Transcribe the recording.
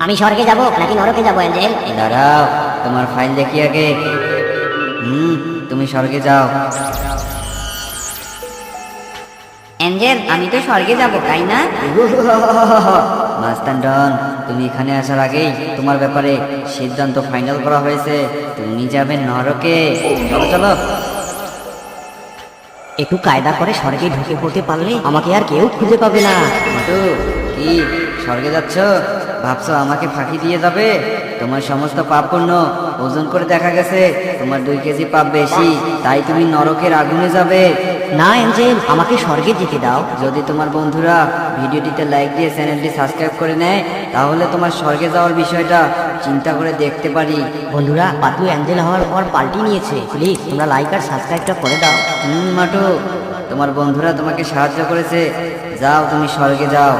আমি স্বর্গে যাব নাকি নরকে যাব অ্যাঞ্জেল? দাঁড়াও, তোমার ফাইল দেখি আগে। তুমি স্বর্গে যাও। অ্যাঞ্জেল, আমি তো স্বর্গে যাব, তাই না? মাস্তান ডন, তুমি এখানে আসার আগেই তোমার ব্যাপারে সিদ্ধান্ত ফাইনাল করা হয়েছে। তুমি যাবে নরকে। চলো চলো। একটু কায়দা করে স্বর্গে ঢুকে পড়তে পারলে আমাকে আর কেউ খুঁজে পাবে না। মোটু, কি স্বর্গে যাচ্ছ? ভাবছো আমাকে ফাঁকি দিয়ে যাবে? তোমার সমস্ত পাপ পূর্ণ ওজন করে দেখা গেছে তোমার 2 কেজি পাপ বেশি, তাই তুমি নরকের আগুনে যাবে। না অ্যাঞ্জেল, আমাকে স্বর্গে যেতে দাও। যদি তোমার বন্ধুরা ভিডিওটিতে লাইক দিয়ে চ্যানেলটি সাবস্ক্রাইব করে নেয়, তাহলে তোমার স্বর্গে যাওয়ার বিষয়টা চিন্তা করে দেখতে পারি। বন্ধুরা, পাতলু অ্যাঞ্জেল হওয়ার পর পাল্টি নিয়েছে। প্লিজ তোমরা লাইক আর সাবস্ক্রাইবটা করে দাও। মাটু, তোমার বন্ধুরা তোমাকে সাহায্য করেছে। যাও, তুমি স্বর্গে যাও।